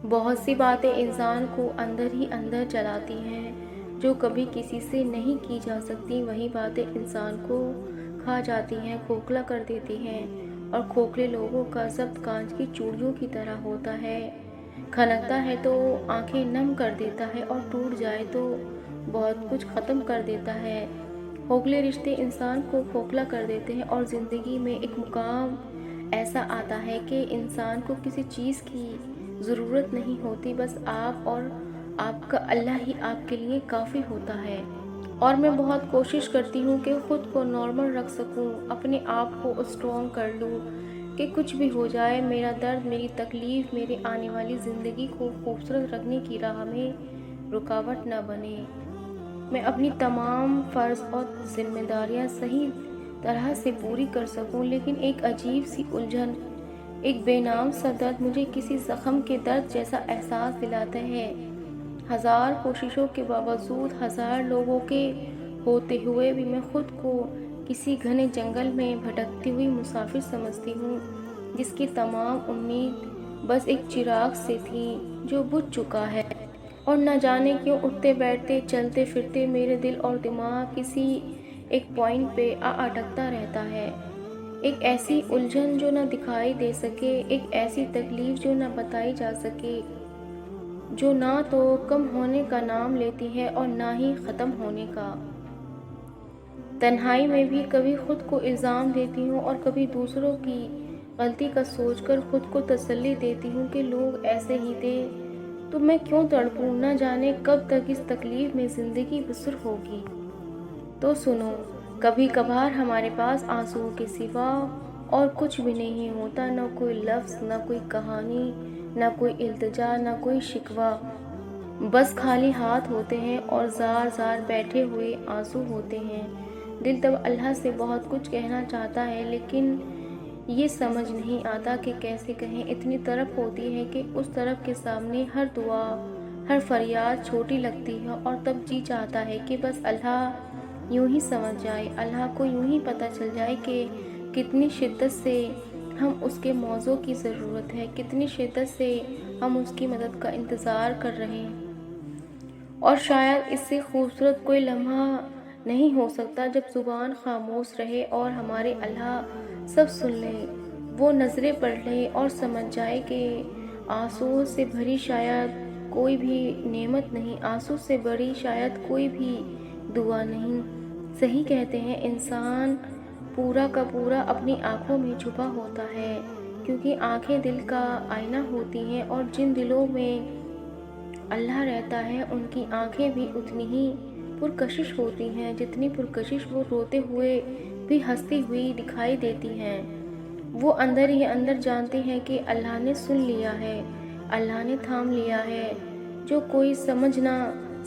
بہت سی باتیں انسان کو اندر ہی اندر جلاتی ہیں جو کبھی کسی سے نہیں کی جا سکتی، وہی باتیں انسان کو کھا جاتی ہیں، کھوکھلا کر دیتی ہیں، اور کھوکھلے لوگوں کا ضبط کانچ کی چوڑیوں کی طرح ہوتا ہے، کھنکتا ہے تو آنکھیں نم کر دیتا ہے اور ٹوٹ جائے تو بہت کچھ ختم کر دیتا ہے۔ کھوکھلے رشتے انسان کو کھوکھلا کر دیتے ہیں، اور زندگی میں ایک مقام ایسا آتا ہے کہ انسان کو کسی چیز کی ضرورت نہیں ہوتی، بس آپ اور آپ کا اللہ ہی آپ کے لیے کافی ہوتا ہے۔ اور میں بہت کوشش کرتی ہوں کہ خود کو نارمل رکھ سکوں، اپنے آپ کو اسٹرانگ کر لوں کہ کچھ بھی ہو جائے، میرا درد، میری تکلیف میرے آنے والی زندگی کو خوبصورت رکھنے کی راہ میں رکاوٹ نہ بنے۔ میں اپنی تمام فرض اور ذمہ داریاں صحیح طرح سے پوری کر سکوں، لیکن ایک عجیب سی الجھن، ایک بے نام سا درد مجھے کسی زخم کے درد جیسا احساس دلاتا ہے۔ ہزار کوششوں کے باوجود، ہزار لوگوں کے ہوتے ہوئے بھی میں خود کو کسی گھنے جنگل میں بھٹکتی ہوئی مسافر سمجھتی ہوں، جس کی تمام امید بس ایک چراغ سے تھی جو بجھ چکا ہے۔ اور نہ جانے کیوں اٹھتے بیٹھتے چلتے پھرتے میرے دل اور دماغ کسی ایک پوائنٹ پہ اٹکتا رہتا ہے، ایک ایسی الجھن جو نہ دکھائی دے سکے، ایک ایسی تکلیف جو نہ بتائی جا سکے، جو نہ تو کم ہونے کا نام لیتی ہے اور نہ ہی ختم ہونے کا۔ تنہائی میں بھی کبھی خود کو الزام دیتی ہوں اور کبھی دوسروں کی غلطی کا سوچ کر خود کو تسلی دیتی ہوں کہ لوگ ایسے ہی تھے تو میں کیوں تڑپوں، نہ جانے کب تک اس تکلیف میں زندگی بسر ہوگی۔ تو سنو، کبھی کبھار ہمارے پاس آنسوؤں کے سوا اور کچھ بھی نہیں ہوتا، نہ کوئی لفظ، نہ کوئی کہانی، نہ کوئی التجا، نہ کوئی شکوہ، بس خالی ہاتھ ہوتے ہیں اور زار زار بیٹھے ہوئے آنسو ہوتے ہیں۔ دل تب اللہ سے بہت کچھ کہنا چاہتا ہے، لیکن یہ سمجھ نہیں آتا کہ کیسے کہیں، اتنی طرف ہوتی ہے کہ اس طرف کے سامنے ہر دعا، ہر فریاد چھوٹی لگتی ہے، اور تب جی چاہتا ہے کہ بس اللہ یوں ہی سمجھ جائے، اللہ کو یوں ہی پتہ چل جائے کہ کتنی شدت سے ہم اس کے موضوع کی ضرورت ہے، کتنی شدت سے ہم اس کی مدد کا انتظار کر رہے ہیں۔ اور شاید اس سے خوبصورت کوئی لمحہ نہیں ہو سکتا جب زبان خاموش رہے اور ہمارے اللہ سب سن لے، وہ نظریں پڑھ لے اور سمجھ جائے کہ آنسوؤں سے بھری شاید کوئی بھی نعمت نہیں، آنسو سے بھری شاید کوئی بھی دعا نہیں۔ صحیح کہتے ہیں، انسان پورا کا پورا اپنی آنکھوں میں چھپا ہوتا ہے، کیونکہ آنکھیں دل کا آئینہ ہوتی ہیں، اور جن دلوں میں اللہ رہتا ہے ان کی آنکھیں بھی اتنی ہی پرکشش ہوتی ہیں جتنی پرکشش وہ روتے ہوئے بھی ہنستی ہوئی دکھائی دیتی ہیں۔ وہ اندر ہی اندر جانتے ہیں کہ اللہ نے سن لیا ہے، اللہ نے تھام لیا ہے، جو کوئی سمجھ نہ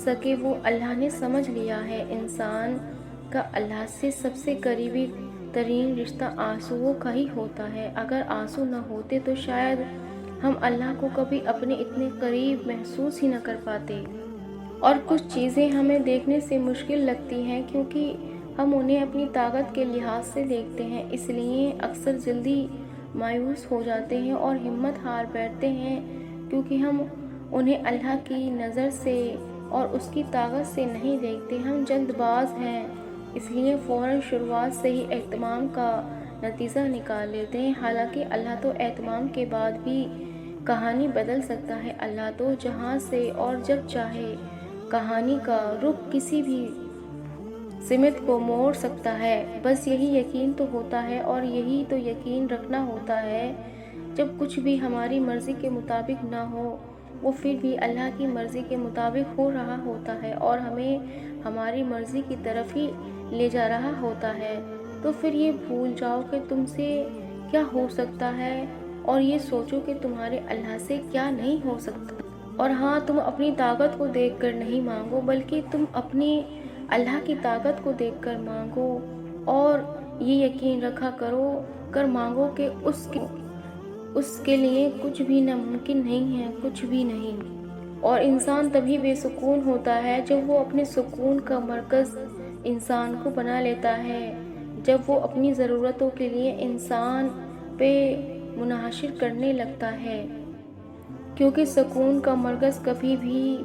سکے وہ اللہ نے سمجھ لیا ہے۔ انسان کا اللہ سے سب سے قریبی ترین رشتہ آنسوؤں کا ہی ہوتا ہے۔ اگر آنسو نہ ہوتے تو شاید ہم اللہ کو کبھی اپنے اتنے قریب محسوس ہی نہ کر پاتے۔ اور کچھ چیزیں ہمیں دیکھنے سے مشکل لگتی ہیں کیونکہ ہم انہیں اپنی طاقت کے لحاظ سے دیکھتے ہیں، اس لیے اکثر جلدی مایوس ہو جاتے ہیں اور ہمت ہار بیٹھتے ہیں، کیونکہ ہم انہیں اللہ کی نظر سے اور اس کی طاقت سے نہیں دیکھتے۔ ہم جلد باز ہیں، اس لیے فوراً شروعات سے ہی اہتمام کا نتیجہ نکال لیتے ہیں، حالانکہ اللہ تو اہتمام کے بعد بھی کہانی بدل سکتا ہے۔ اللہ تو جہاں سے اور جب چاہے کہانی کا رخ کسی بھی سمت کو موڑ سکتا ہے۔ بس یہی یقین تو ہوتا ہے، اور یہی تو یقین رکھنا ہوتا ہے، جب کچھ بھی ہماری مرضی کے مطابق نہ ہو، وہ پھر بھی اللہ کی مرضی کے مطابق ہو رہا ہوتا ہے اور ہمیں ہماری مرضی کی طرف ہی لے جا رہا ہوتا ہے۔ تو پھر یہ بھول جاؤ کہ تم سے کیا ہو سکتا ہے، اور یہ سوچو کہ تمہارے اللہ سے کیا نہیں ہو سکتا۔ اور ہاں، تم اپنی طاقت کو دیکھ کر نہیں مانگو، بلکہ تم اپنی اللہ کی طاقت کو دیکھ کر مانگو، اور یہ یقین رکھا کرو کر مانگو کہ اس کے لیے کچھ بھی ناممکن نہیں ہے، کچھ بھی نہیں۔ اور انسان تبھی بے سکون ہوتا ہے جب وہ اپنے سکون کا مرکز انسان کو بنا لیتا ہے، جب وہ اپنی ضرورتوں کے لیے انسان پہ منحصر کرنے لگتا ہے کیونکہ سکون کا مرکز کبھی بھی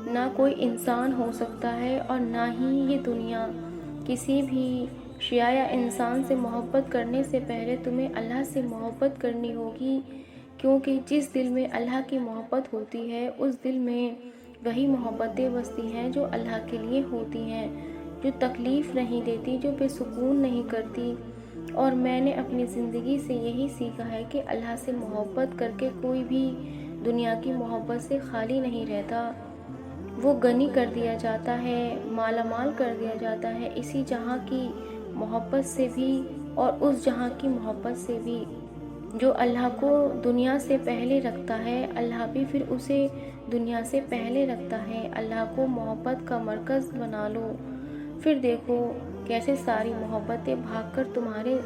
نہ کوئی انسان ہو سکتا ہے اور نہ ہی یہ دنیا۔ کسی بھی شیء یا انسان سے محبت کرنے سے پہلے تمہیں اللہ سے محبت کرنی ہوگی، کیونکہ جس دل میں اللہ کی محبت ہوتی ہے اس دل میں وہی محبتیں بستی ہیں جو اللہ کے لیے ہوتی ہیں، جو تکلیف نہیں دیتی، جو بے سکون نہیں کرتی۔ اور میں نے اپنی زندگی سے یہی سیکھا ہے کہ اللہ سے محبت کر کے کوئی بھی دنیا کی محبت سے خالی نہیں رہتا۔ وہ غنی کر دیا جاتا ہے، مالا مال کر دیا جاتا ہے، اسی جہاں کی محبت سے بھی اور اس جہاں کی محبت سے بھی۔ جو اللہ کو دنیا سے پہلے رکھتا ہے، اللہ بھی پھر اسے دنیا سے پہلے رکھتا ہے۔ اللہ کو محبت کا مرکز بنا لو، پھر دیکھو کیسے ساری محبتیں بھاگ کر تمہارے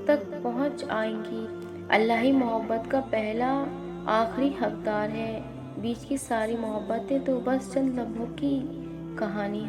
تک پہنچ آئیں گی۔ اللہ ہی محبت کا پہلا آخری حقدار ہے، بیچ کی ساری محبتیں تو بس چند لمحوں کی کہانی ہے۔